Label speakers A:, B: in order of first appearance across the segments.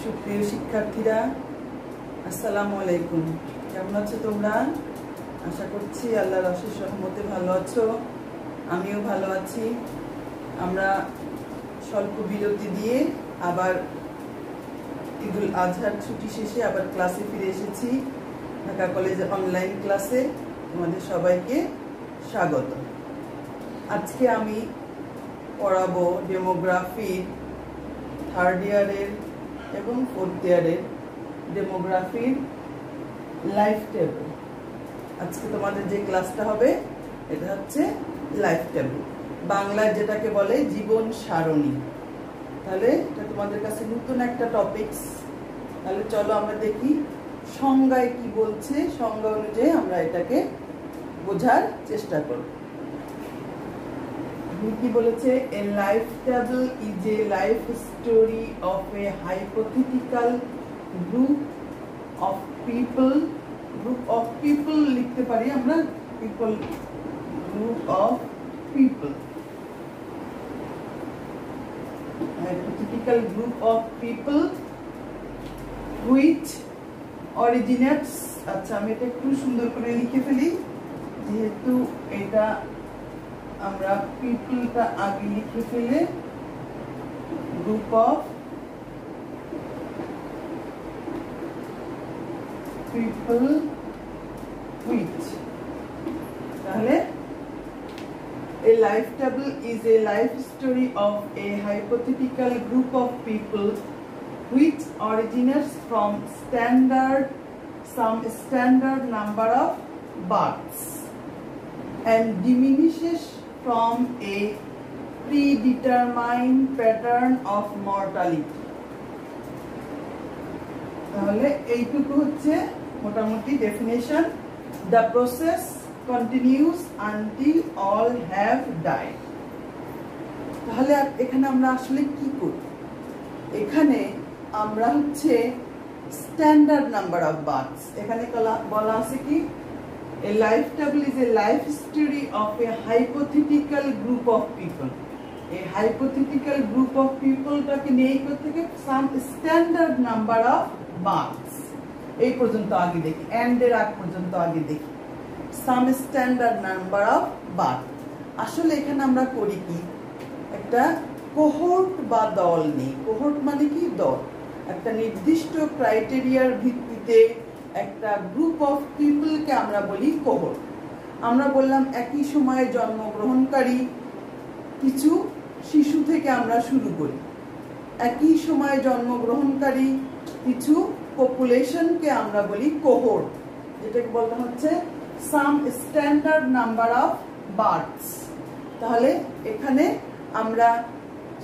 A: সুপ্রিয় শিক্ষার্থীরা, আসসালামু আলাইকুম। কেমন আছো তোমরা? আশা করছি আল্লাহর অশেষ রহমতে ভালো আছো। আমিও ভালো আছি। আমরা স্বল্প বিরতি দিয়ে আবার ঈদুল আজহার ছুটি শেষে আবার ক্লাসে ফিরে এসেছি। ঢাকা কলেজের অনলাইন ক্লাসে তোমাদের সবাইকে স্বাগত। আজকে আমি পড়াবো ডেমোগ্রাফির থার্ড ইয়ারের এবং ফোর্থ ইয়ারের ডেমোগ্রাফির লাইফ টেবল। আজকে তোমাদের যে ক্লাসটা হবে এটা হচ্ছে লাইফ টেবল, বাংলায় যেটাকে বলে জীবন সারণী। তাহলে এটা তোমাদের কাছে নতুন একটা টপিকস। তাহলে চলো আমরা দেখি সংজ্ঞায় কি বলছে, সংজ্ঞা অনুযায়ী আমরা এটাকে বোঝার চেষ্টা করব। কি বলেছে? এ life table is a life story of A hypothetical group of people লিখতে পারি আমরা, group of people, hypothetical group of people which originates। আচ্ছা, আমি এটা একটু সুন্দর করে লিখে ফেলি, যেহেতু এটা আমরা পিপলটা আগে লিখে ফেলে গ্রুপ অফ পিপল which, তাহলে a life table is a life story of a hypothetical group of people which originates from some standard number of births and diminishes from a predetermined pattern of mortality। তাহলে এইটুকু হচ্ছে মোটামুটি definition. The process continues until all have died। তাহলে এখানে আমরা আসলে কি করি? এখানে আমরা হচ্ছে স্ট্যান্ডার্ড নাম্বার অফ বার্থস, এখানে বলা আছে কি a life table is a life story of a hypothetical group of people। a hypothetical group of people টাকে নিয়ে থেকে some standard number of births, এই পর্যন্ত আগে দেখি, এন্ড এর আগ পর্যন্ত আগে দেখি some standard number of birth। আসলে এখানে আমরা করি কি, একটা কোহর্ট বা দল নেই। কোহর্ট মানে কি? দল। একটা নির্দিষ্ট ক্রাইটেরিয়ার ভিত্তিতে একটা গ্রুপ অফ পিপলকে আমরা বলি কোহর্ট। আমরা বললাম একই সময়ে জন্মগ্রহণকারী কিছু শিশু থেকে আমরা শুরু করি, একই সময়ে জন্মগ্রহণকারী কিছু পপুলেশনকে আমরা বলি কোহর্ট, যেটাকে বলতে হচ্ছে সাম স্ট্যান্ডার্ড নাম্বার অফ বার্থস। তাহলে এখানে আমরা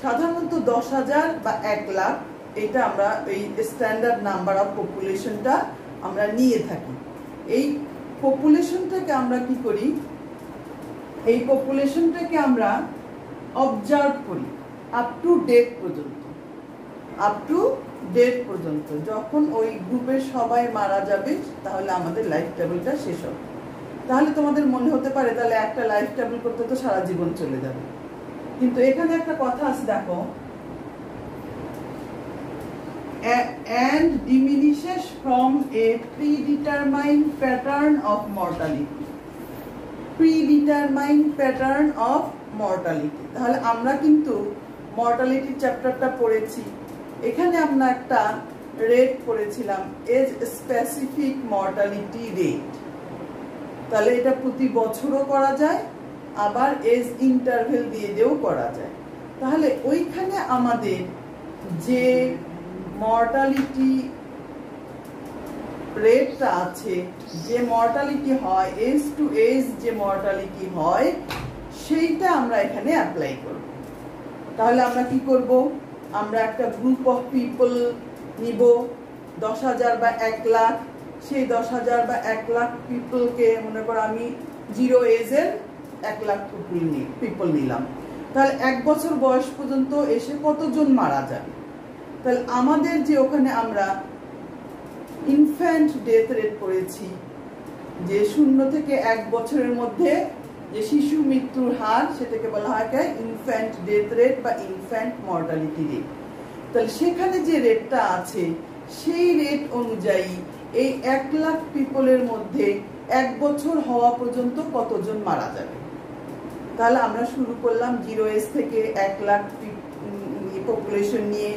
A: সাধারণত 10,000 বা 1 লাখ, এটা আমরা এই স্ট্যান্ডার্ড নাম্বার অফ পপুলেশনটা আমরা নিয়ে থাকি। এই পপুলেশনটাকে আমরা কি করি? এই পপুলেশনটাকে আমরা অবজার্ভ করি আপ টু ডেট পর্যন্ত। যখন ওই গ্রুপের সবাই মারা যাবে তাহলে আমাদের লাইফ টেবলটা শেষ হবে। তাহলে তোমাদের মনে হতে পারে তাহলে একটা লাইফ টেবল করতে তো সারা জীবন চলে যাবে, কিন্তু এখানে একটা কথা আছে, দেখো, and diminishes from a predetermined pattern of mortality। predetermined pattern of mortality, তাহলে আমরা কিন্তু মর্টালিটি চ্যাপ্টারটা পড়েছি। এখানে আমরা একটা রেট পড়েছিলাম, এজ স্পেসিফিক মর্টালিটি রেট। তাহলে এটা প্রতি বছরও করা যায়, আবার এজ ইন্টারভেল দিয়েও করা যায়। তাহলে ওইখানে আমাদের যে মর্টালিটি রেটটা আছে, যে মর্টালিটি হয়, এজ টু এজ যে মর্টালিটি হয়, সেইটা আমরা এখানে অ্যাপ্লাই করব। তাহলে আমরা কি করব? আমরা একটা গ্রুপ অফ পিপল নিব, 10,000 বা 1 লাখ। সেই 10,000 বা 1 লাখ পিপলকে মনে করো আমি 0 এজের 1 লাখ পিপল নিলাম। তাহলে 1 বছর বয়স পর্যন্ত এসে কতজন মারা যাবে? তাহলে আমাদের যে ওখানে আমরা ইনফ্যান্ট ডেথ রেট করেছি, যে 0 থেকে 1 বছরের মধ্যে যে শিশু মৃত্যুর হার, সেটাকে বলা হয় ইনফ্যান্ট ডেথ রেট বা ইনফ্যান্ট মর্টালিটি রেট। তাহলে সেখানে যে রেটটা আছে সেই রেট অনুযায়ী এই 1 লাখ পিপলের মধ্যে 1 বছর হওয়া পর্যন্ত কতজন মারা যাবে। তাহলে আমরা শুরু করলাম 0 এজ থেকে 1 লাখ পপুলেশন নিয়ে।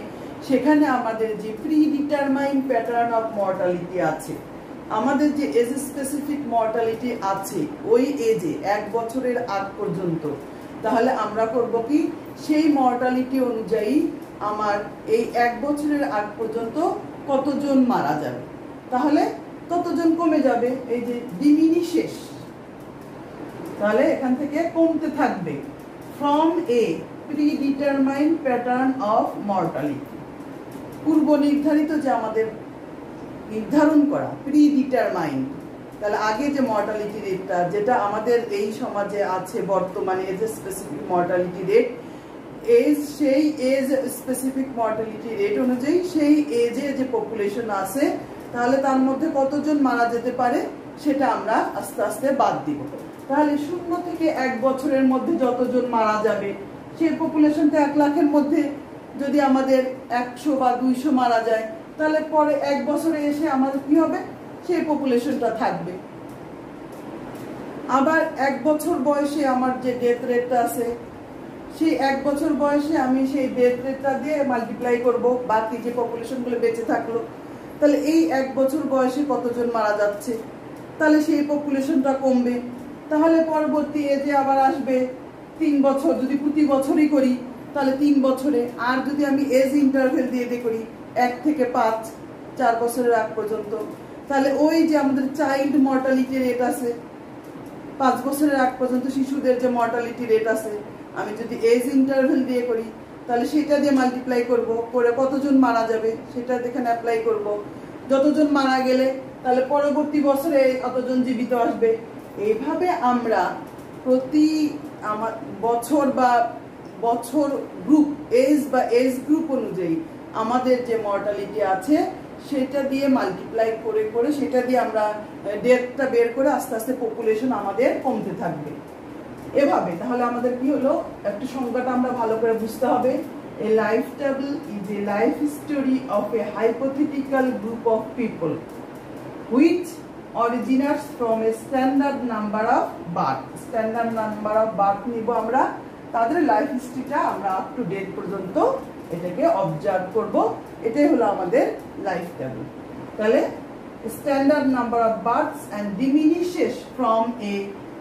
A: সেখানে আমাদের যে pre determined pattern of mortality আছে, আমাদের যে এজ স্পেসিফিক মর্টালিটি আছে ওই এজে 1 বছরের আগ পর্যন্ত, তাহলে আমরা করব কি সেই মর্টালিটি অনুযায়ী আমার এই 1 বছরের আগ পর্যন্ত কতজন মারা যাবে, তাহলে ততজন কমে যাবে। এই যে ডিমিনিশেস, তাহলে এখান থেকে কমতে থাকবে from a pre determined pattern of mortality. পূর্ব নির্ধারিত যে আমাদের নির্ধারণ করা প্রি ডিটারমাইন্ড, তাহলে আগে যে মর্টালিটি রেটটা যেটা আমাদের এই সমাজে আছে বর্তমানে এজ স্পেসিফিক মর্টালিটি রেট, সেই এজ স্পেসিফিক মর্টালিটি রেট অনুযায়ী সেই এজে যে পপুলেশন আছে তাহলে তার মধ্যে কতজন মারা যেতে পারে সেটা আমরা আস্তে আস্তে বাদ দিব। তাহলে 0 থেকে 1 বছরের মধ্যে যতজন মারা যাবে সেই পপুলেশনটা 1 লাখের মধ্যে যদি আমাদের 100 বা 200 মারা যায়, তাহলে পরে 1 বছরে এসে আমাদের কি হবে, সেই পপুলেশনটা থাকবে। আবার 1 বছর বয়সে আমার যে ডেথ রেটটা আছে সেই 1 বছর বয়সে আমি সেই ডেথ রেটটা দিয়ে মাল্টিপ্লাই করব বাকি যে পপুলেশনগুলো বেঁচে থাকলো, তাহলে এই 1 বছর বয়সে কতজন মারা যাচ্ছে, তাহলে সেই পপুলেশনটা কমবে। তাহলে পরবর্তী এজে আবার আসবে 3 বছর, যদি প্রতি বছরই করি তাহলে 3 বছরে, আর যদি আমি এজ ইন্টারভেল দিয়ে করি 1 থেকে 5 4 বছরের আগ পর্যন্ত, তাহলে ওই যে আমাদের চাইল্ড মর্টালিটি রেট আছে 5 বছরের আগ পর্যন্ত শিশুদের যে মর্টালিটি রেট আছে, আমি যদি এজ ইন্টারভেল দিয়ে করি তাহলে সেটা দিয়ে মাল্টিপ্লাই করব, করে কতজন মারা যাবে সেটা এখানে অ্যাপ্লাই করব। যতজন মারা গেলে তাহলে পরবর্তী বছরে কতজন জীবিত আসবে। এইভাবে আমরা প্রতি বছর বা বছর গ্রুপ এজ বা এজ গ্রুপ অনুযায়ী আমাদের যে মর্টালিটি আছে সেটা দিয়ে মাল্টিপ্লাই করে করে সেটা দিয়ে আমরা ডেথটা বের করে আস্তে আস্তে পপুলেশন আমাদের কমতে থাকবে এভাবে। তাহলে আমাদের কি হলো, একটা সংজ্ঞাটা আমরা ভালো করে বুঝতে হবে। A life table is a life story of a hypothetical group of people which originates from a standard number of birth. Standard number of birth নিব আমরা, তাদের লাইফ হিস্ট্রিটা আমরা আপ টু ডেট পর্যন্ত এটাকে অবজার্ভ করব। এটাই হলো আমাদের লাইফ টেবিল। তাহলে standard number of births and diminishes from a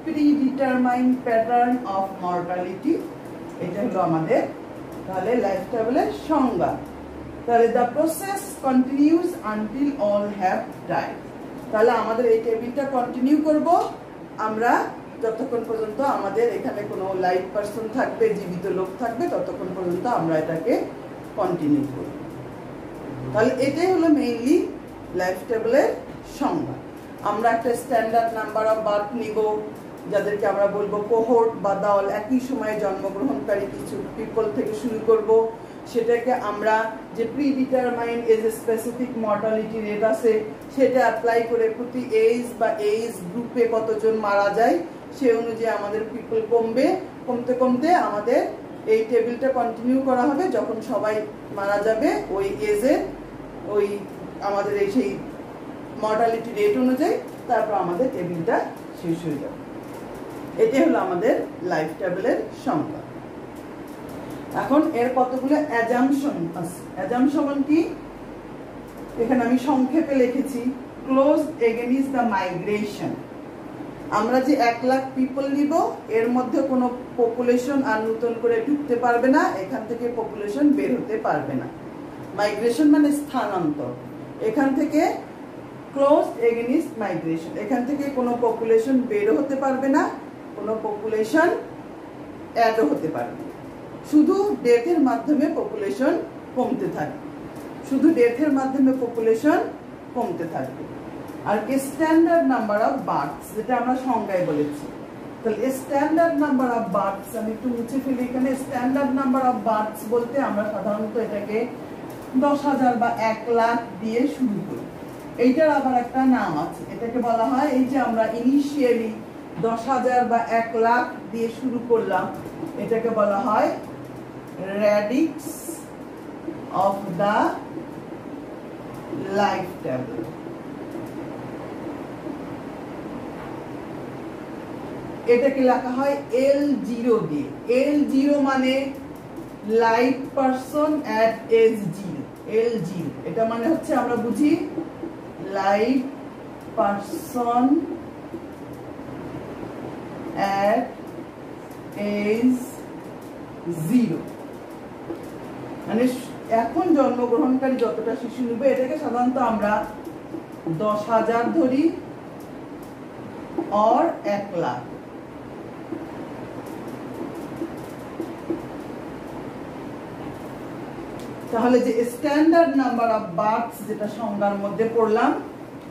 A: predetermined pattern of mortality, এটা হলো আমাদের তাহলে লাইফ টেবিলের সংজ্ঞা। তাহলে the process continues until all have died. তাহলে আমাদের এই টেবিলটা কন্টিনিউ করব আমরা যতক্ষণ পর্যন্ত আমাদের এখানে কোনো লাইভ পারসন থাকবে, জীবিত লোক থাকবে, ততক্ষণ পর্যন্ত আমরা এটাকে কন্টিনিউ করব। তাহলে এটাই হলো মেইনলি লাইফ টেবিলের সংজ্ঞা। আমরা একটা স্ট্যান্ডার্ড নাম্বার অফ বার্থ নিব, যাদেরকে আমরা বলবো কোহর্ট বা দল, একই সময়ে জন্মগ্রহণকারী কিছু পিপল থেকে শুরু করব। সেটাকে আমরা যে predetermined age a specific mortality rate আছে সেটা অ্যাপ্লাই করে প্রতি এজ বা এজ গ্রুপে কতজন মারা যায় সে অনুযায়ী আমাদের পিপল কমবে। কমতে কমতে আমাদের এই টেবিলটা কন্টিনিউ করা হবে, যখন সবাই মারা যাবে ওই এজে ওই আমাদের এই সেই মর্টালিটি রেট অনুযায়ী তারপর আমাদের টেবিলটা শেষ হয়ে যাবে। এটাই হলো আমাদের লাইফ টেবিলের সংজ্ঞা। এখন এর কতগুলো অ্যাজাম্পশন আছে। অ্যাজাম্পশন কি, এখানে আমি সংক্ষেপে লিখেছি ক্লোজ এগেইনস্ট দ্য মাইগ্রেশন। আমরা যে 1 লাখ পিপল নিব এর মধ্যে কোনো পপুলেশন আর নতুন করে ঢুকতে পারবে না, এখান থেকে পপুলেশন বের হতে পারবে না। মাইগ্রেশন মানে স্থানান্তর, এখান থেকে ক্লোজ এগেইনস্ট মাইগ্রেশন, এখান থেকে কোনো পপুলেশন বের হতে পারবে না, কোনো পপুলেশন অ্যাডও হতে পারবে না। শুধু ডেথের মাধ্যমে পপুলেশন কমতে থাকবে, শুধু ডেথের মাধ্যমে পপুলেশন কমতে থাকবে। আর স্ট্যান্ডার্ড নাম্বার অফ বার্থস, যেটা আমরা সংজ্ঞায় বলেছি। তাহলে স্ট্যান্ডার্ড নাম্বার অফ বার্থস আমি একটু মুছে ফেলি। এখানে স্ট্যান্ডার্ড নাম্বার অফ বার্থস বলতে আমরা সাধারণত এটাকে 10,000 বা 1 লাখ দিয়ে শুরু করি। এইটার আবার একটা নাম আছে, এটাকে বলা হয়, এই যে আমরা ইনিশিয়ালি 10,000 বা 1 লাখ দিয়ে শুরু করলাম, এটাকে বলা হয় radix of the life table. এটাকে লেখা হয় L0 দিয়ে। L0 মানে লাইভ পারসন এট এজ 0। L0 এটা মানে হচ্ছে আমরা বুঝি লাইভ পারসন এট এজ 0, মানে এখন জন্মগ্রহণকারী যতটা শিশু নেবে এটাকে সাধারণত আমরা 10,000 ধরি or 1 লাখ। তাহলে যে স্ট্যান্ডার্ড নাম্বার অফ বার্থস যেটা সংজ্ঞার মধ্যে পড়লাম,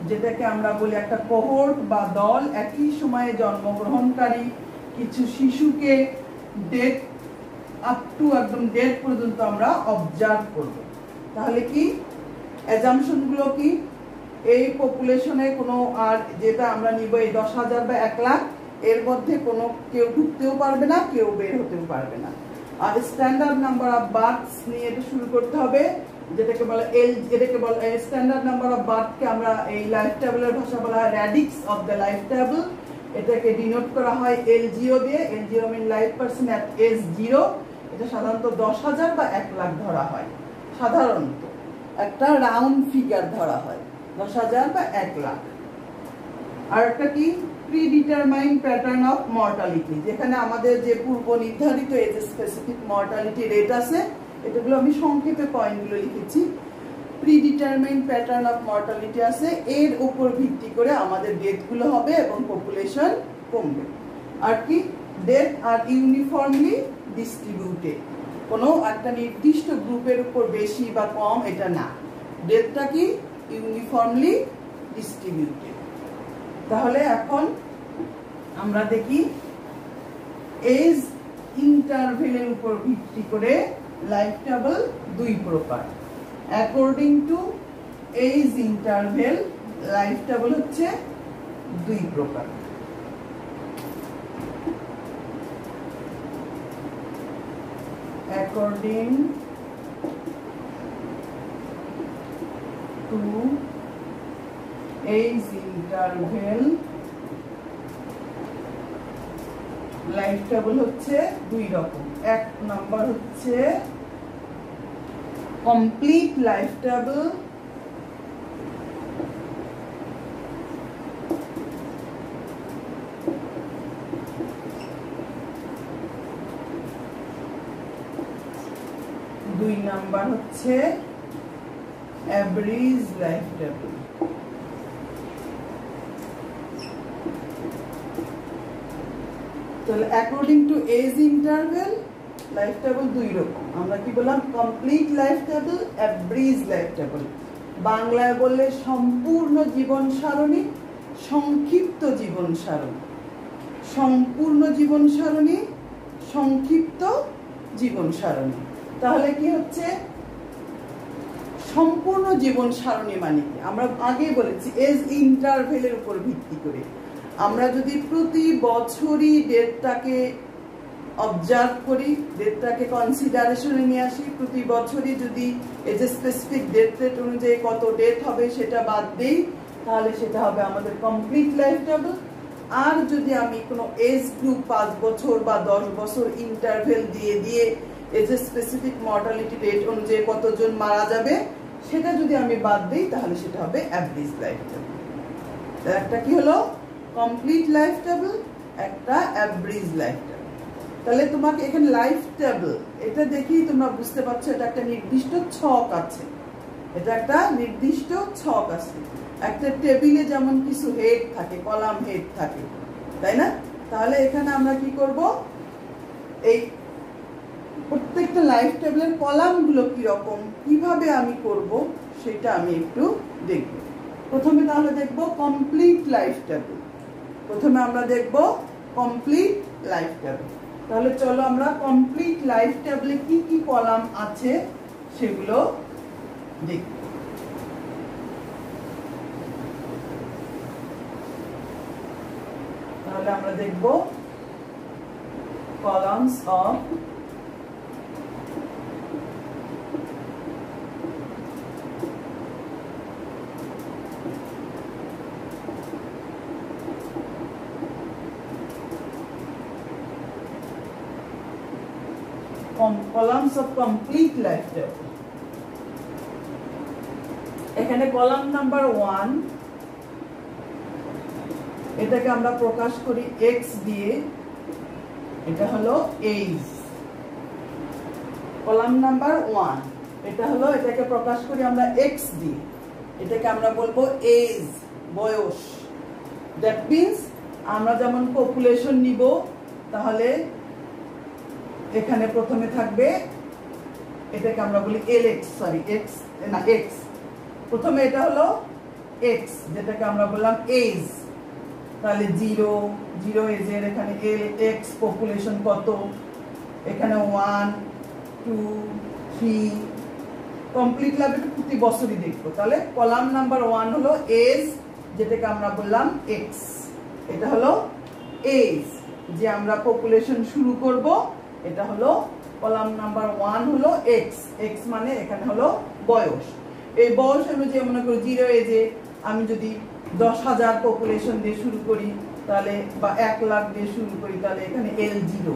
A: যেটাকে আমরা বলি একটা কোহর্ট বা দল একই সময়ে জন্মগ্রহণকারী কিছু শিশুকে ডেথ আপ টু একদম ডেথ পর্যন্ত আমরা অবজার্ভ করব। তাহলে কি অ্যাজাম্পশন গুলো কি, এই পপুলেশনে কোনো আর যেটা আমরা নিব এই 10,000 বা 1 লাখ এর মধ্যে কোনো কেউ ঢুকতেও পারবে না, কেউ বের হতেও পারবে না। আর স্ট্যান্ডার্ড নাম্বার অফ বার্থস নিয়ে এটা শুরু করতে হবে, যেটাকে বলে এটাকে বলে স্ট্যান্ডার্ড নাম্বার অফ বার্থকে আমরা এই লাইফ টেবলের ভাষা বলা হয় radix of the life table. এটাকে ডিনোট করা হয় L0 দিয়ে। L0 মিন লাইফ পারসন এট এজ 0। এটা সাধারণত 10,000 বা 1 লাখ ধরা হয়, সাধারণত একটা রাউন্ড ফিগার ধরা হয় 10,000 বা 1 লাখ। আর একটা কি প্রিডিটারমাইন প্যাটার্ন অফ মর্টালিটি, যেখানে আমাদের যে পূর্ব নির্ধারিত এজ স্পেসিফিক মর্টালিটি রেট আছে, এটাগুলো আমি সংক্ষেপে পয়েন্টগুলো লিখেছি। প্রিডিটারমাইন প্যাটার্ন অফ মর্টালিটি আছে, এর উপর ভিত্তি করে আমাদের ডেথগুলো হবে এবং পপুলেশন কমবে। আর কি ডেথ আর ইউনিফর্মলি ডিস্ট্রিবিউটেড, কোনো একটা নির্দিষ্ট গ্রুপের উপর বেশি বা কম এটা না, ডেথটা কি ইউনিফর্মলি ডিস্ট্রিবিউটেড। তাহলে এখন আমরা দেখি এজ ইন্টারভেলের উপর ভিত্তি করে লাইফ টেবল 2 প্রকার। According to age interval life table হচ্ছে 2 প্রকার। According to age interval life table হচ্ছে 2 রকম। এক নাম্বার হচ্ছে কমপ্লিট লাইফ টেবল, দুই নাম্বার হচ্ছে অ্যাভারেজ লাইফ টেবল। তাহলে according to age interval life table 2 রকম। আমরা কি বললাম complete life table, average life table. বাংলায় বললে সম্পূর্ণ জীবন সারণী, সংক্ষিপ্ত জীবন সারণী। সম্পূর্ণ জীবন সারণী, সংক্ষিপ্ত জীবন সারণী। তাহলে কি হচ্ছে সম্পূর্ণ জীবন সারণী মানে কি, আমরা আগেই বলেছি এজ ইন্টারভেলের উপর ভিত্তি করে আমরা যদি প্রতি বছরই ডেটটাকে অবজার্ভ করি, ডেটটাকে কনসিডারেশনে নিয়ে আসি, প্রতি বছরই যদি age a specific death rate অনুযায়ী কত ডেট হবে সেটা বাদ দেই, তাহলে সেটা হবে আমাদের কমপ্লিট লাইফ টেবল। আর যদি আমি কোনো এজ গ্রুপ 5 বছর বা 10 বছর ইন্টারভেল দিয়ে দিয়ে age a specific mortality rate অনুযায়ী কতজন মারা যাবে সেটা যদি আমি বাদ দিই, তাহলে সেটা হবে অ্যাভারেজ লাইফ টেবল। একটা কি হলো কমপ্লিট লাইফ টেবল, একটা অ্যাভারেজ লাইফ টেবল। তাহলে তোমাকে এখানে লাইফ টেবল এটা দেখেই তোমরা বুঝতে পারছো এটা একটা নির্দিষ্ট ছক আছে, এটা একটা নির্দিষ্ট ছক আছে। একটা টেবিলে যেমন কিছু হেড থাকে, কলাম হেড থাকে, তাই না? তাহলে এখানে আমরা কি করব, এই প্রত্যেকটা লাইফ টেবলের কলামগুলো কিরকম, কিভাবে আমি করব সেটা আমি একটু দেখব। প্রথমে তাহলে দেখব কমপ্লিট লাইফ টেবল। প্রথমে আমরা দেখব কমপ্লিট লাইফ টেবল। তাহলে চলো আমরা কমপ্লিট লাইফ টেবলে কি কি কলাম আছে সেগুলো দেখব। তাহলে আমরা দেখব columns of columns of complete lifetime. এখানে কলাম নাম্বার 1 এটাকে আমরা প্রকাশ করি x দিয়ে, এটা হলো এজ। কলাম নাম্বার 1 এটা হলো, এটাকে প্রকাশ করি আমরা x দিয়ে, এটাকে আমরা বলবো এজ, বয়স। দ্যাট মিন্স আমরা যেমন পপুলেশন নিব, তাহলে এখানে প্রথমে থাকবে, এটাকে আমরা বলি lx, সরি x না x, প্রথমে এটা হলো x যেটাকে আমরা বললাম এজ, তাহলে 0 এজের এখানে lx পপুলেশন কত, এখানে 1 2 3 কমপ্লিট লাইফ প্রতি বছরই দেখবো। তাহলে কলাম নাম্বার 1 হলো এজ, যেটাকে আমরা বললাম x, এটা হলো এজ যে আমরা পপুলেশন শুরু করব, এটা হলো কলাম নাম্বার 1 হলো x, x মানে এখানে হলো বয়স। এই বয়স আমি যে মনে করি 0 এজে আমি যদি 10,000 পপুলেশন দিয়ে শুরু করি, তাহলে বা 1 লাখ দিয়ে শুরু করি, তাহলে এখানে L0,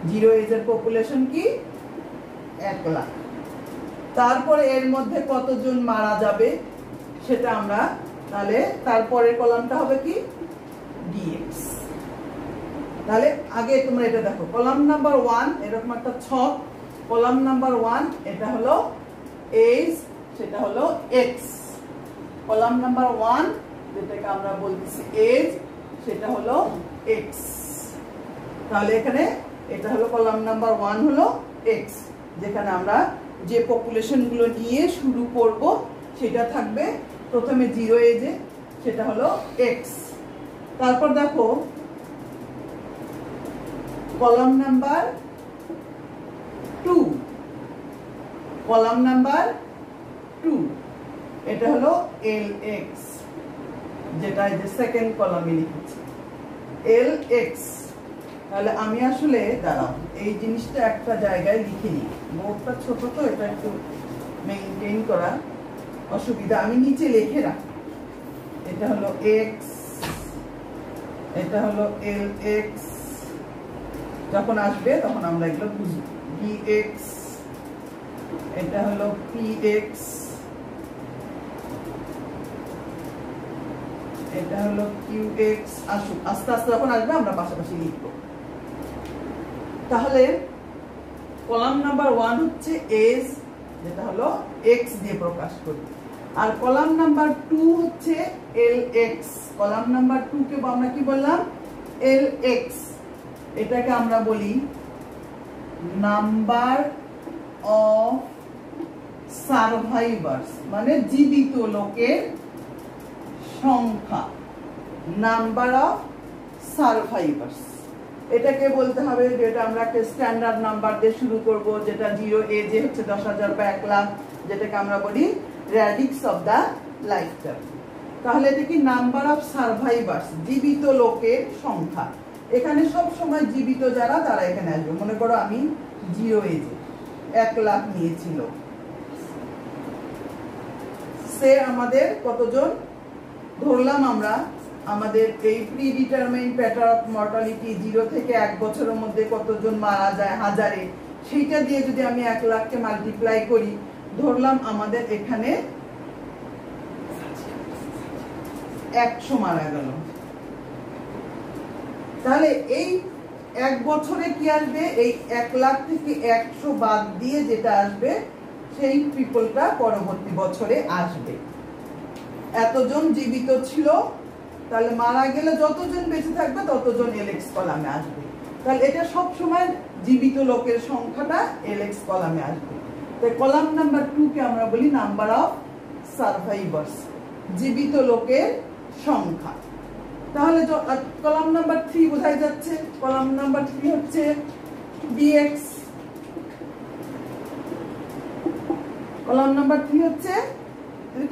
A: 0 এজের পপুলেশন কি 1 লাখ। তারপরে এর মধ্যে কতজন মারা যাবে সেটা আমরা, তাহলে তারপরের কলামটা হবে কি dx। তাহলে আগে তোমরা এটা দেখো, কলাম নাম্বার 1 এরকম একটা ছক, কলাম নাম্বার 1 এটা হলো এজ, সেটা হলো x। কলাম নাম্বার 1 যেটাকে আমরা বলতেছি এজ, সেটা হলো x। তাহলে এখানে এটা হলো কলাম নাম্বার 1 হলো x, যেখানে আমরা যে পপুলেশন গুলো নিয়ে শুরু করব সেটা থাকবে প্রথমে 0 এজে, সেটা হলো x। তারপর দেখো কলাম নাম্বার 2, কলাম নাম্বার 2 এটা হলো lx, যেটা এই যে সেকেন্ড কলামে লিখেছি lx। তাহলে আমি আসলে দাঁড়াও এই জিনিসটা একটা জায়গায় লিখে নিই, বোর্ডটা ছোট তো এটা একটু মেইনটেইন করা অসুবিধা, আমি নিচে লিখে রাখি। এটা হলো x, এটা হলো lx, যখন আসবে তখন আমরা এগুলো বুঝবো। dx, এটা হলো px, এটা হলো qx। আসুক আস্তে আস্তে যখন আসবে আমরা পাশাপাশি লিখবো। তাহলে কলাম নাম্বার 1 হচ্ছে এজ, যেটা হলো x দিয়ে প্রকাশ করি, আর কলাম নাম্বার 2 হচ্ছে lx। কলাম নাম্বার 2 কে আমরা কি বললাম lx, এটাকে আমরা বলি নাম্বার অফ সারভাইভার্স, মানে জীবিত লোকের সংখ্যা, নাম্বার অফ সারভাইভার্স। এটাকে বলতে হবে যেটা আমরা একটা স্ট্যান্ডার্ড নাম্বার দিয়ে শুরু করব, যেটা 0 এজে হচ্ছে 10,000 বা 1 লাখ, যেটাকে আমরা বলি র্যাডিক্স অফ দা লাইফটাইম। তাহলে এটা কি নাম্বার অফ সারভাইভার্স, জীবিত লোকের সংখ্যা। এখানে সব সময় জীবিত যারা তারা এখানে আসবে। মনে করো আমি 0 এজে 1 লাখ নিয়েছিল, সে আমাদের কতজন ধরলাম আমরা, আমাদের এই pre determined pattern of mortality 0 থেকে 1 বছরের মধ্যে কতজন মারা যায় হাজারে, সেইটা দিয়ে যদি আমি 1 লাখকে মাল্টিপ্লাই করি, ধরলাম আমাদের এখানে 100 মারা গেল। তাহলে এই 1 বছরে কি আসবে, এই 1 লাখ থেকে 100 বাদ দিয়ে যেটা আসবে সেই পিপলটা পরবর্তী বছরে আসবে। এতজন জীবিত ছিল, তাহলে মারা গেলে যতজন বেঁচে থাকবে ততজন lx কলামে আসবে। তাহলে এটা সব সময় জীবিত লোকের সংখ্যাটা lx কলামে আসবে। তাই কলাম নাম্বার 2 কে আমরা বলি নাম্বার অফ সারভাইভার্স, জীবিত লোকের সংখ্যা। তাহলে কলাম নাম্বার 3 বোঝাই যাচ্ছে, কলাম নাম্বার 3 হচ্ছে dx। কলাম নাম্বার 3 হচ্ছে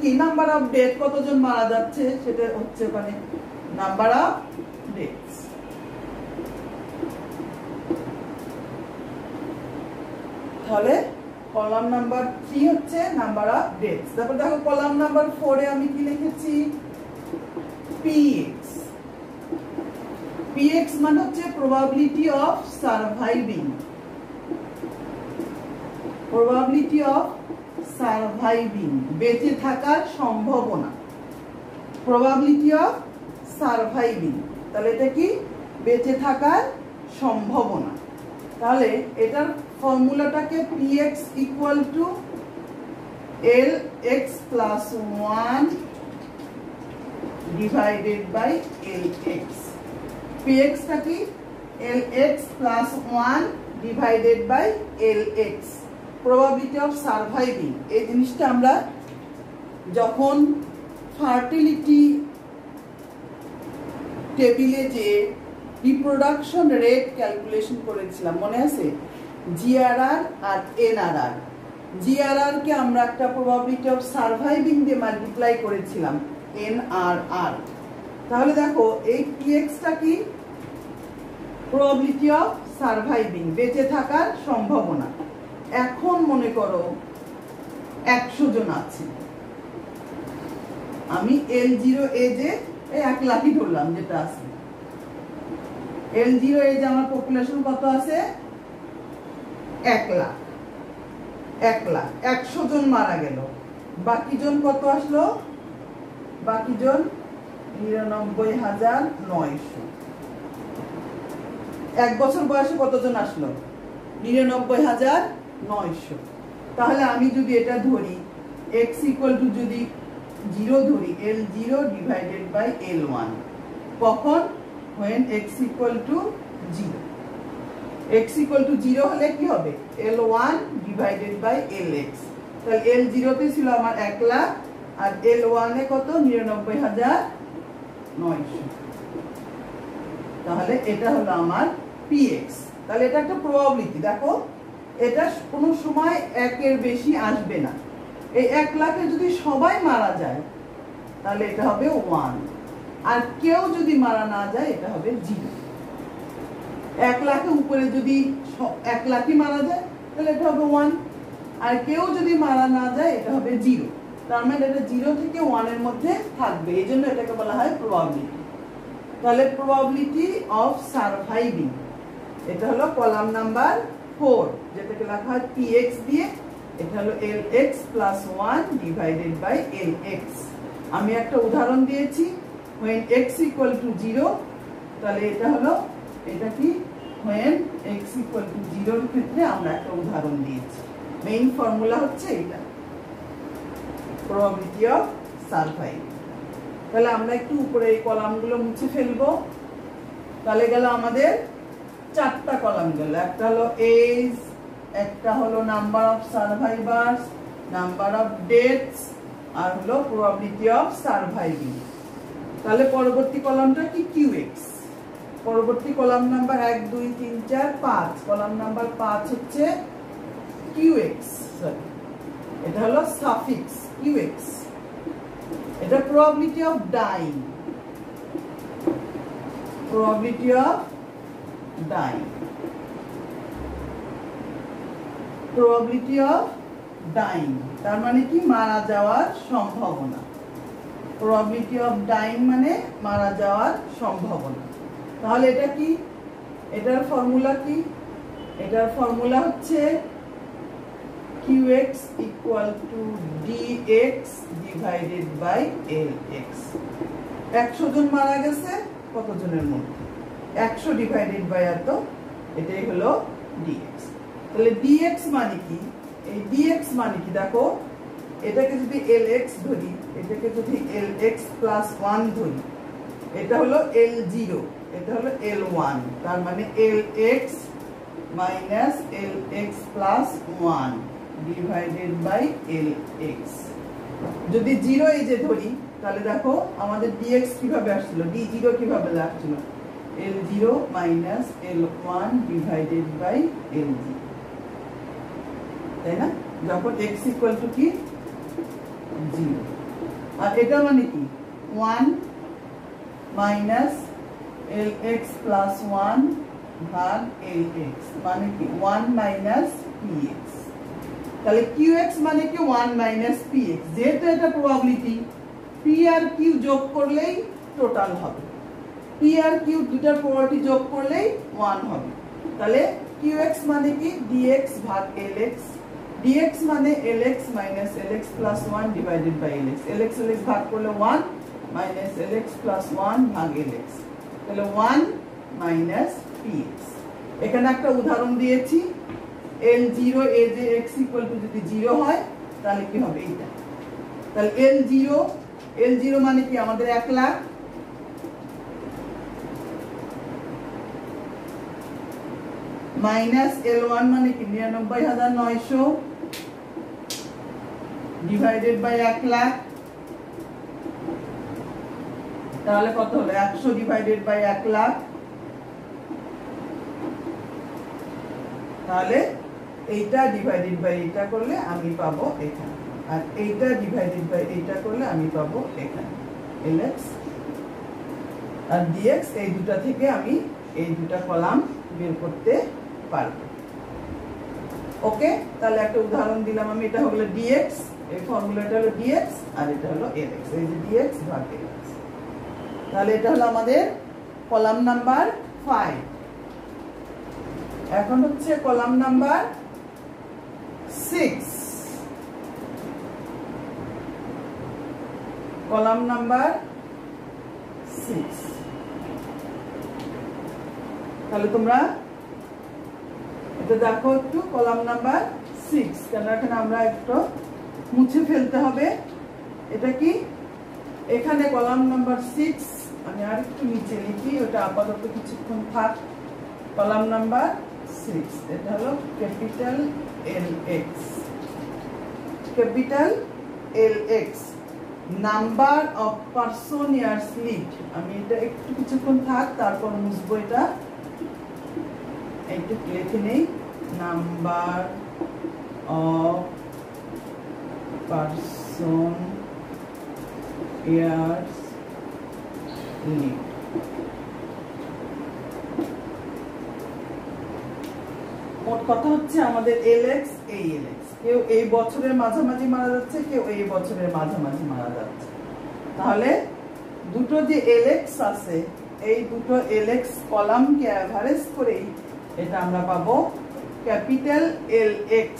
A: কি নাম্বার অফ ডেথ, কতজন মারা যাচ্ছে সেটা হচ্ছে মানে নাম্বার অফ ডেথস। তাহলে কলাম নাম্বার 3 হচ্ছে নাম্বার অফ ডেথস। তারপর দেখো কলাম নাম্বার 4 এ আমি কি লিখেছি px। px মানে হচ্ছে probability of surviving, probability of surviving, বেঁচে থাকার সম্ভাবনা, প্রবাবিলিটি অফ সারভাইভিং, তাহলে এটা কি বেঁচে থাকার সম্ভাবনা। তাহলে এটার ফর্মুলাটাকে px equal to lx plus 1 divided by lx। px টা কি lx plus 1 divided by lx, probability of surviving. এই জিনিসটা আমরা যখন ফার্টিলিটি টেবিলে যে রিপ্রোডাকশন রেট ক্যালকুলেশন করেছিলাম মনে আছে, জিআরআর আর এনআরআর। জিআরআর কে আমরা একটা প্রবাবিলিটি অফ সারভাইভিং দিয়ে মাল্টিপ্লাই করেছিলাম এনআরআর। তাহলে দেখো এই পিএক্স টা কি প্রবাবিলিটি অফ সারভাইভিং, বেঁচে থাকার সম্ভাবনা। এখন মনে করো 100 জন আছে, আমি L0 এজে 1 লাখই ধরলাম যেটা আছে। L0 এজে আমার পপুলেশন কত আছে? 1 লাখ। 100 জন মারা গেল, বাকি জন কত আসলো? বাকি জন 99,900। 1 বছর বয়সে কতজন আসলো? 99,900। তাহলে আমি যদি এটা ধরি x ইকুয়াল টু যদি 0 ধরি, L0 ডিভাইডেড বাই L1, কখন? when x equal to 0। x equal to 0 হলে কি হবে? L1 divided by Lx। তাহলে L0 তে ছিল আমার 1 লাখ আর L1 এ কত? 99,900। তাহলে এটা হলো আমার px। তাহলে এটা একটা প্রবাবিলিটি। দেখো এটা কোনো সময় 1 এর বেশি আসবে না। এই 1 লাখে যদি সবাই মারা যায় তাহলে এটা হবে 1, আর কেউ যদি মারা না যায় এটা হবে 0। 1 লাখের উপরে যদি 1 লাখই মারা যায় তাহলে এটা হবে 1, আর কেউ যদি মারা না যায় এটা হবে 0। তার মানে এটা 0 থেকে 1 এর মধ্যে থাকবে, এই জন্য এটাকে বলা হয় প্রবাবিলিটি। তাহলে প্রবাবিলিটি অফ সারভাইভিং, এটা হলো কলাম নাম্বার 4, যেটাকে লেখা হয় px দিয়ে। এটা হলো lx plus 1 divided by lx। আমি একটা উদাহরণ দিয়েছি when x ইকুয়াল টু 0, তাহলে এটা হলো, এটা কি when x ইকুয়াল টু 0 এর ক্ষেত্রে আমরা একটা উদাহরণ দিয়েছি। মেইন ফর্মুলা হচ্ছে এটা, প্রবাবিলিটি অফ সারভাইভিং। তাহলে আমরা একটু উপরে এই কলামগুলো মুছে ফেলবো। তাহলে গেল আমাদের 4টা কলাম গেল, একটা হলো এজ, একটা হলো number of survivors, number of deaths, আর হলো প্রবাবিলিটি অফ সারভাইভিং। তাহলে পরবর্তী কলামটা কি? কিউএক্স। পরবর্তী কলাম নাম্বার 1 2 3 4 5, কলাম নাম্বার 5 হচ্ছে কিউএক্স। এটা হলো সাফিক্স কিউএক্স। এটা probability of dying, probability of dying, probability of dying, তার মানে কি মারা যাওয়ার সম্ভাবনা। প্রবাবিলিটি অফ ডাইং মানে মারা যাওয়ার সম্ভাবনা। তাহলে এটা কি? এটার ফর্মুলা কি? এটার ফর্মুলা হচ্ছে qx equal to dx divided by lx। 100 জন মারা গেছে, কত জনের মধ্যে? 100 ডিভাইডেড বাই এত, এটাই হলো dx। তাহলে dx মানে কি? এই dx মানে কি দেখো, এটাকে যদি lx ধরি, এটাকে যদি lx প্লাস 1 ধরি, এটা হলো L0, এটা হলো L1, তার মানে lx minus lx plus 1 divided by lx। যদি 0 এই যে ধরি তাহলে দেখো আমাদের dx কিভাবে আসছিল, d0 কিভাবে আসছিল? L0 minus L1 divided by L0, তাই না? যখন x ইকুয়াল টু কি 0, আর এটা মানে কি 1 মাইনাস lx প্লাস 1 ভাগ lx, মানে কি 1 মাইনাস px। তাহলে qx মানে কি 1 মাইনাস px। যেহেতু এটা প্রবাবিলিটি, p আর q যোগ করলেই টোটাল হবে, p আর q দুটার প্রবাবিলিটি যোগ করলেই 1 হবে। তাহলে qx মানে কি dx ভাগ lx dx মানে lx minus lx plus 1 divided by lx, lx lx ভাগ করলে 1 minus lx plus 1 ভাগ lx, তাহলে 1 minus px। এখানে একটা উদাহরণ দিয়েছি, L0 a যে x equal to যদি 0 হয় তাহলে কি হবে এটা, তাহলে L0 মানে কি আমাদের 1 লাখ, মাইনাস L1 মানে কি 99,900 ডিভাইডেড বাই 1 লাখ, তাহলে কত হলো 100 ডিভাইডেড বাই 1 লাখ, তাহলে এইটা ডিভাইডেড বাই এটা করলে আমি পাবো এখানে, আর এইটা ডিভাইডেড বাই এইটা করলে আমি পাবো এখানে lx আর dx। এই দুটো থেকে আমি এই দুটো কলাম বের করতে পারবো। ওকে, তাহলে একটা উদাহরণ দিলাম আমি, এটা হলো dx, এই ফর্মুলাটা হলো dx আর এটা হলো lx, এই যে dx ভাগ lx। তাহলে এটা হলো আমাদের কলাম নাম্বার 5। এখন হচ্ছে কলাম নাম্বার 6, কলাম নাম্বার 6। তাহলে তোমরা এটা দেখো একটু, কলাম নাম্বার 6, কারণ এখানে আমরা একটু মুছে ফেলতে হবে। এটা কি, এখানে কলাম নাম্বার 6 আমি আর একটু নিচে লিখি, ওটা আপাতত কিছুক্ষণ থাক। কলাম নাম্বার 6, এটা হলো capital LX, capital LX, number of person years lived. আমি এটা একটু কিছুক্ষণ থাক, তারপর মুছবো এটা, একটু লিখে নেই, number of person years lived. মোট কথা হচ্ছে আমাদের LX, এই LX, কেউ এই বছরের মাঝামাঝি মারা যাচ্ছে, কেউ এই বছরের মাঝামাঝি মারা যাচ্ছে। তাহলে দুটো যে LX আছে, এই দুটো LX কলামকে অ্যাভারেজ করেই এটা আমরা পাবো ক্যাপিটাল LX।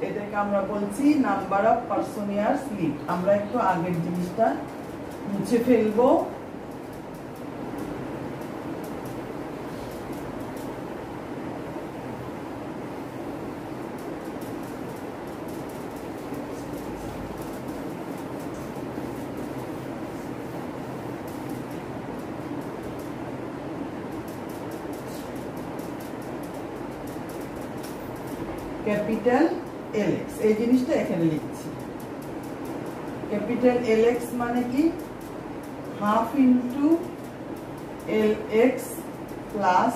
A: এটাকে আমরা বলছি number of person years lived. আমরা একটু আগের জিনিসটা মুছে ফেলবো। ক্যাপিটাল LX, এই জিনিসটা এখানে লিখছি। ক্যাপিটাল LX মানে কি, half into LX plus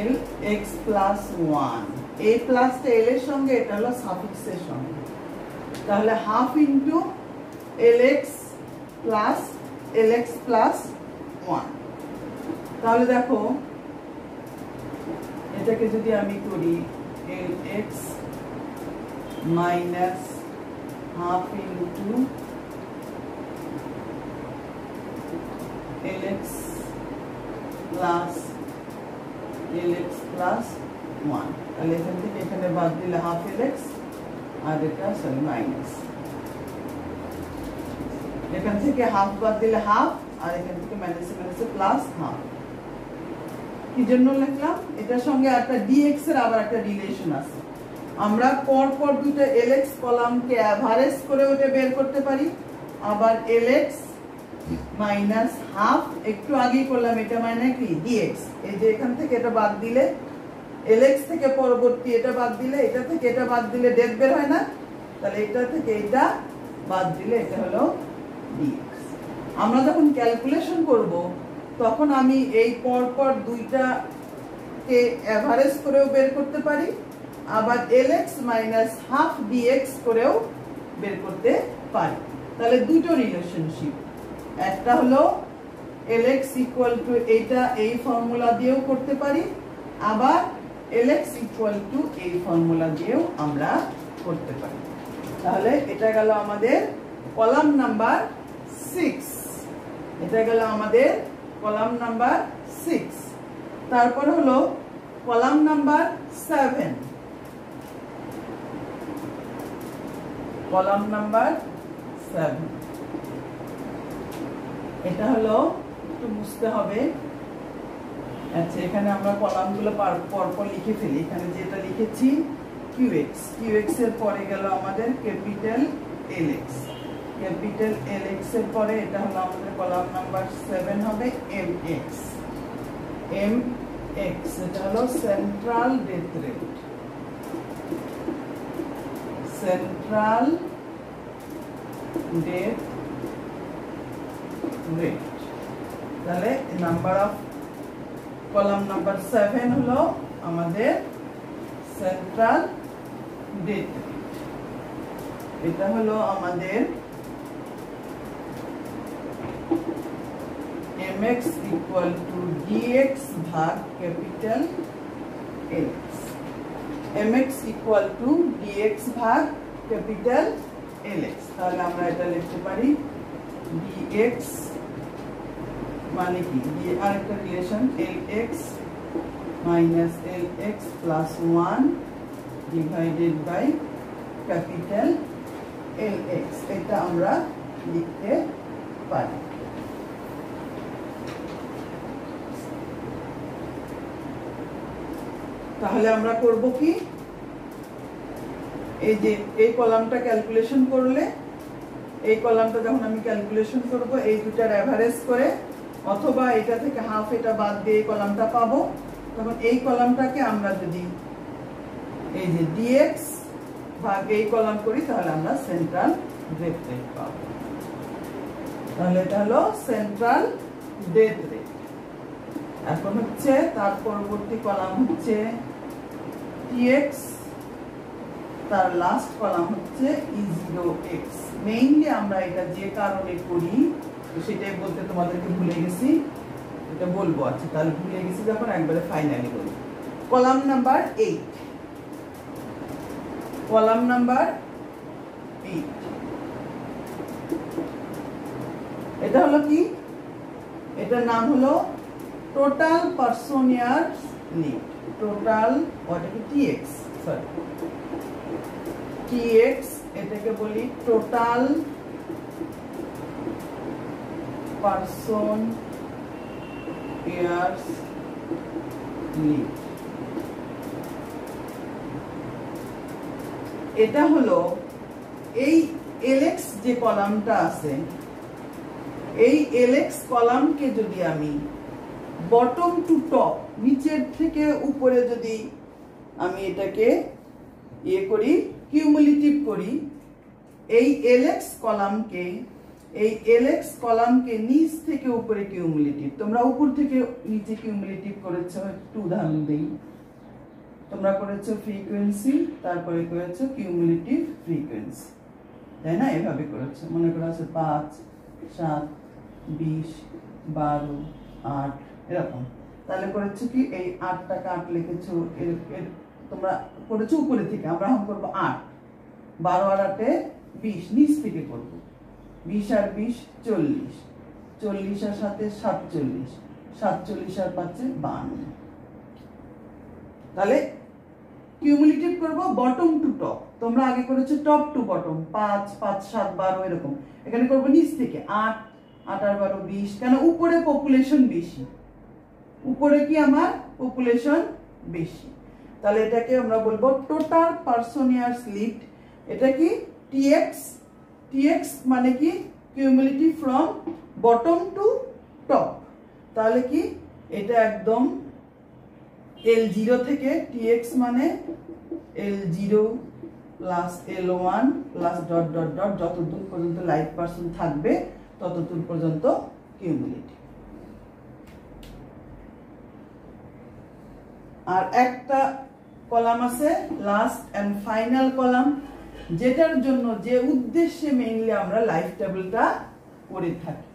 A: LX plus 1। এই প্লাসটা L এর সঙ্গে, এটা হলো সাফিক্সের সঙ্গে, তাহলে half into LX plus LX plus 1। তাহলে দেখো এটাকে যদি আমি করি LX minus half into LX plus LX plus 1, তাহলে এখান থেকে এখানে বাদ দিলে হাফ LX আর এটা সরি মাইনাস, এখান থেকে হাফ বাদ দিলে হাফ আর এখান থেকে মাইনাসে মাইনাসে প্লাস হাফ। কি জন্য লিখলাম, এটার সঙ্গে একটা dx এর আবার একটা রিলেশন আছে। আমরা পর পর দুটো LX কলামকে অ্যাভারেজ করে ওটা বের করতে পারি, আবার LX মাইনাস হাফ একটু আগেই করলাম, এটা মানে কি dx। এই যে এখান থেকে এটা বাদ দিলে, LX থেকে পরবর্তী এটা বাদ দিলে, এটা থেকে এটা বাদ দিলে ডেট বের হয় না, তাহলে এটা থেকে এটা বাদ দিলে এটা হলো dx। আমরা যখন ক্যালকুলেশন করব তখন আমি এই পরপর দুইটাকে অ্যাভারেজ করেও বের করতে পারি, আবার LX মাইনাস হাফ dx করেও বের করতে পারি। তাহলে দুটো রিলেশনশিপ, একটা হলো LX ইকুয়াল টু এইটা, এই ফর্মুলা দিয়েও করতে পারি, আবার LX ইকুয়াল টু এই ফর্মুলা দিয়েও আমরা করতে পারি। তাহলে এটা গেল আমাদের কলাম নাম্বার 6, এটা গেল আমাদের কলাম নাম্বার 6। তারপর হলো কলাম নাম্বার 7। কলাম নাম্বার 7 এটা হলো একটু বুঝতে হবে। আচ্ছা, এখানে আমরা কলামগুলো পরপর লিখে ফেলি। এখানে যেটা লিখেছি কিউএক্স, কিউএক্স এর পরে গেল আমাদের ক্যাপিটাল এলএক্স, ক্যাপিটাল এলএক্স এর পরে এটা হলো আমাদের কলাম নাম্বার 7 হবে এমএক্স, এমএক্স এটা হলো central death rate, central death rate. তাহলে নাম্বার অফ কলাম নাম্বার 7 হলো আমাদের সেন্ট্রাল ডেথ রেট। এটা হলো আমাদের mx equal to dx ভাগ capital Lx, mx equal to dx ভাগ ক্যাপিটাল Lx। তাহলে আমরা এটা লিখতে পারি dx মানে কি, আরেকটা relation Lx minus Lx plus 1 divided by capital Lx, এটা আমরা লিখতে পারি। তাহলে আমরা করব কি, এই যে এই কলামটা ক্যালকুলেশন করলে, এই কলামটা যখন আমি ক্যালকুলেশন করব এই দুটার এভারেজ করে, অথবা এটা থেকে হাফ এটা বাদ দিয়ে এই কলামটা পাবো, তখন এই কলামটাকে আমরা যদি এই যে dx ভাগ এই কলাম করি তাহলে আমরা সেন্ট্রাল ডেথ রেট পাবো। তাহলে এটা হলো সেন্ট্রাল ডেথ রেট। এখন হচ্ছে তার পরবর্তী কলাম হচ্ছে tx, তার লাস্ট কলাম হচ্ছে e0x। মেইনলি আমরা এটা যে কারণে করি সেটাই বলতে তোমাদেরকে ভুলে গেছি, এটা বলবো। আচ্ছা, তাহলে ভুলে গেছি যখন একবারে ফাইনালি বলি। কলাম নাম্বার 8, কলাম নাম্বার 8 এটা হলো কি, এটার নাম হলো টোটাল পার্সোনিয়ার্স লিভ, টোটাল ওটা কি tx, সরি tx, এটাকে বলি টোটাল পার্সন ইয়ার্স লিভ। এটা হলো এই Lx যে কলামটা আছে, এই Lx কলামকে যদি আমি বটম টু টপ, নিচের থেকে উপরে যদি আমি এটাকে ইয়ে করি, কিউমুলেটিভ করি, এই Lx কলামকে, এই Lx কলামকে নিচ থেকে উপরে কিউমুলেটিভ, তোমরা উপর থেকে নিচে কিউমুলেটিভ করেছো। একটু উদাহরণ দেই, তোমরা করেছো ফ্রিকোয়েন্সি, তারপরে করেছো কিউমুলেটিভ ফ্রিকোয়েন্সি, তাই না? এভাবে করেছো। মনে করো আছে 5, 7, 20, 12, 8 এরকম। তাহলে করেছো কি, এই 8টাকে 8 লিখেছো, তোমরা করেছো উপরে থেকে, আমরা এখন করবো 8, 12 আর 8 20, নিচ থেকে করবো 20 আর 20 40, 40 আর 7 47, 47 আর 5 52। তাহলে কিউমুলেটিভ করবো বটম টু টপ, তোমরা আগে করেছো টপ টু বটম, 5, 5, 7, 12 এরকম। এখানে করবো নিচ থেকে 8, 8 আর 12 20, কেন উপরে পপুলেশন বেশি, উপরে কি আমার পপুলেশন বেশি। তাহলে এটাকে আমরা বলবো টোটাল পার্সন ইয়ার্স লিভড। এটা কি tx, tx মানে কি cumulative from bottom to top. তাহলে কি এটা একদম L0 থেকে tx মানে L0 plus L1 plus dot dot dot, যতদূর পর্যন্ত লাইভ পার্সন থাকবে ততদূর পর্যন্ত কিউমুলেটিভ। আর একটা কলাম আছে লাস্ট এন্ড ফাইনাল কলাম, যেটার জন্য যে উদ্দেশ্যে মেইনলি আমরা লাইফ টেবিলটা করে থাকি।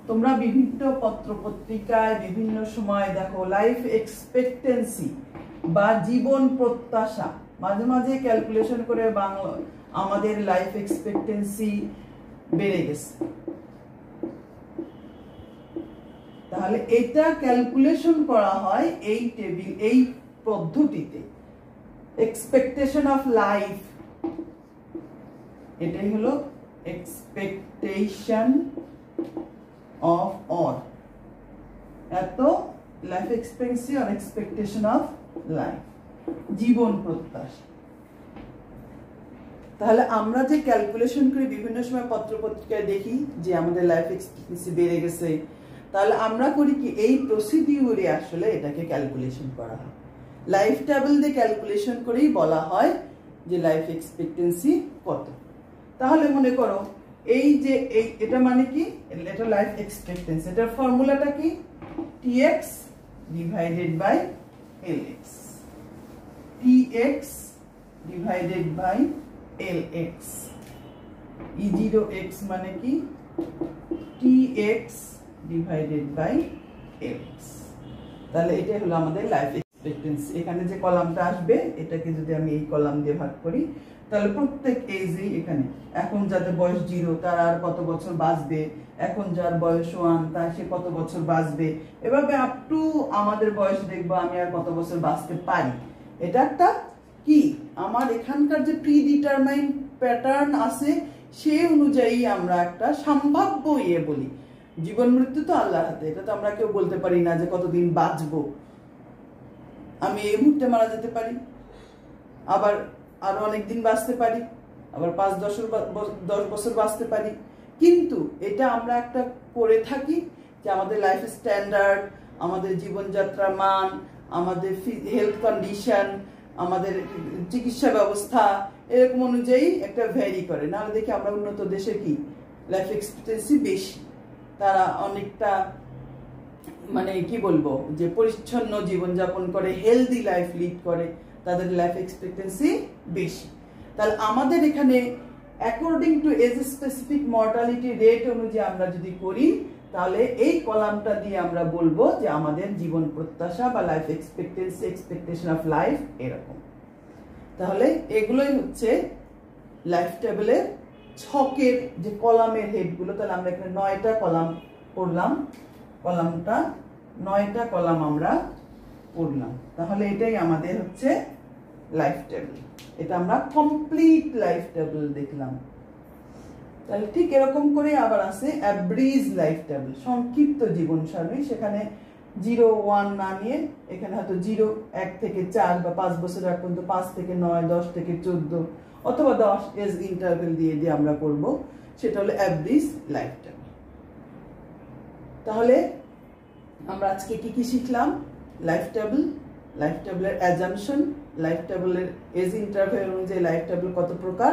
A: তোমরা বিভিন্ন পত্র পত্রিকায় বিভিন্ন সময় দেখো লাইফ এক্সপেক্টেন্সি বা জীবন প্রত্যাশা, মাঝে মাঝে ক্যালকুলেশন করে বাংলা আমাদের লাইফ এক্সপেক্টেন্সি বেড়ে গেছে। তাহলে এটা ক্যালকুলেশন করা হয় এই টেবিল, এই পদ্ধতিতে। এক্সপেকটেশন অফ লাইফ এটাই হলো এক্সপেকটেশন অফ অর, এত life expectancy or expectation of life, জীবন প্রত্যাশা। তাহলে আমরা যে ক্যালকুলেশন করি বিভিন্ন সময় পত্রপত্রিকায় দেখি যে আমাদের লাইফ এক্সপেক্টেন্সি বেড়ে গেছে, তাহলে আমরা করি কি এই প্রসিডিউরে আসলে এটাকে ক্যালকুলেশন করা হয়, লাইফ টেবিল দিয়ে ক্যালকুলেশন করেই বলা হয় যে লাইফ এক্সপেক্টেন্সি কত। তাহলে মনে করো এই যে এটা মানে কি, এটা লাইফ এক্সপেক্টেন্সি, এটার ফর্মুলাটা কি, tx divided by lx, tx divided by lx, e0x মানে কি tx ডিভাইডেড বাই lx। তাহলে এটা হলো আমাদের লাইফ এক্সপেক্টেন্সি। এখানে যে কলামটা আসবে এটাকে যদি আমি এই কলাম দিয়ে ভাগ করি, তাহলে প্রত্যেক এজেই এখানে এখন যাদের বয়স 0 তারা আর কত বছর বাঁচবে, এখন যার বয়স 1 তার সে কত বছর বাঁচবে, এভাবে আপ টু আমাদের বয়স দেখবো আমি আর কত বছর বাঁচতে পারি। এটা একটা কি আমার এখানকার যে প্রিডিটারমাইন্ড প্যাটার্ন আছে সে অনুযায়ী আমরা একটা সম্ভাব্য বলি। জীবন মৃত্যু তো আল্লাহর হাতে, এটা তো আমরা কেউ বলতে পারি না যে কতদিন বাঁচবো। আমি এই মুহূর্তে মারা যেতে পারি, আবার আরো অনেকদিন বাঁচতে পারি, আবার 5-10 বছর বাঁচতে পারি। কিন্তু এটা আমরা একটা করে থাকি যে আমাদের লাইফ স্ট্যান্ডার্ড, আমাদের জীবনযাত্রার মান, আমাদের হেলথ কন্ডিশন, আমাদের চিকিৎসা ব্যবস্থা এরকম অনুযায়ী একটা ভ্যারি করে। নাহলে দেখি আমরা উন্নত দেশে কি লাইফ এক্সপেক্টেন্সি বেশি, তারা অনেকটা মানে কি বলবো যে পরিচ্ছন্ন জীবনযাপন করে, হেলদি লাইফ লিড করে, তাদের লাইফ এক্সপেক্টেন্সি বেশি। তাহলে আমাদের এখানে according to age specific mortality rate অনুযায়ী আমরা যদি করি, তাহলে এই কলামটা দিয়ে আমরা বলবো যে আমাদের জীবন প্রত্যাশা বা life expectancy, expectation of life এরকম। তাহলে এগুলোই হচ্ছে লাইফ টেবিলের ছকের যে কলামের হেডগুলো। তাহলে আমরা এখানে 9টা কলাম পড়লাম, কলামটা 9টা কলাম আমরা পড়লাম। তাহলে এটাই আমাদের হচ্ছে লাইফ টেবিল, এটা আমরা কমপ্লিট লাইফ টেবিল দেখলাম। তাহলে ঠিক এরকম করে আবার আছে অ্যাভারেজ লাইফ টেবিল, সংক্ষিপ্ত জীবন সারণী। সেখানে 0, 1 না নিয়ে এখানে হয়তো 0, 1 থেকে 4 বা 5 বছর আগ পর্যন্ত 5 থেকে 9, 10 থেকে 14 অথবা 10 এজ ইন্টারভেল দিয়ে আমরা করব, সেটা হলো অ্যাভারেজ লাইফ টেবিল। তাহলে আমরা আজকে কি শিখলাম? লাইফ টেবিল, লাইফ টেবিলের অ্যাজাম্পশন, লাইফ টেবিলের এজ ইন্টারভেল অনুযায়ী লাইফ টেবিল কত প্রকার,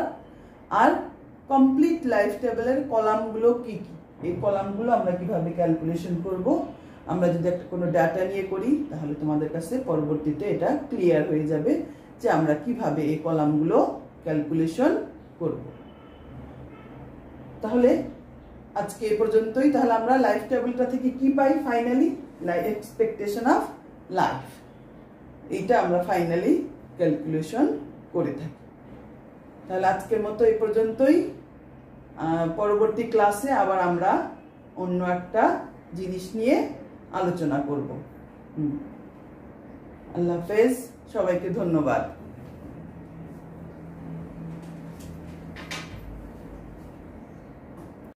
A: আর কমপ্লিট লাইফ টেবিলের কলামগুলো কি কি, এই কলামগুলো আমরা কিভাবে ক্যালকুলেশন করব। আমরা যদি একটা কোনো ডাটা নিয়ে করি তাহলে তোমাদের কাছে পরবর্তীতে এটা ক্লিয়ার হয়ে যাবে যে আমরা কিভাবে এই কলামগুলো ক্যালকুলেশন করব। তাহলে আজকে এই পর্যন্তই। তাহলে আমরা লাইফ টেবিলটা থেকে কি পাই? Finally life expectation of life, এইটা আমরা ফাইনালি ক্যালকুলেশন করে থাকি। তাহলে আজকের মতো এই পর্যন্তই। পরবর্তী ক্লাসে আবার আমরা অন্য একটা জিনিস নিয়ে আলোচনা করব। আল্লাহ হাফেজ, সবাইকে ধন্যবাদ।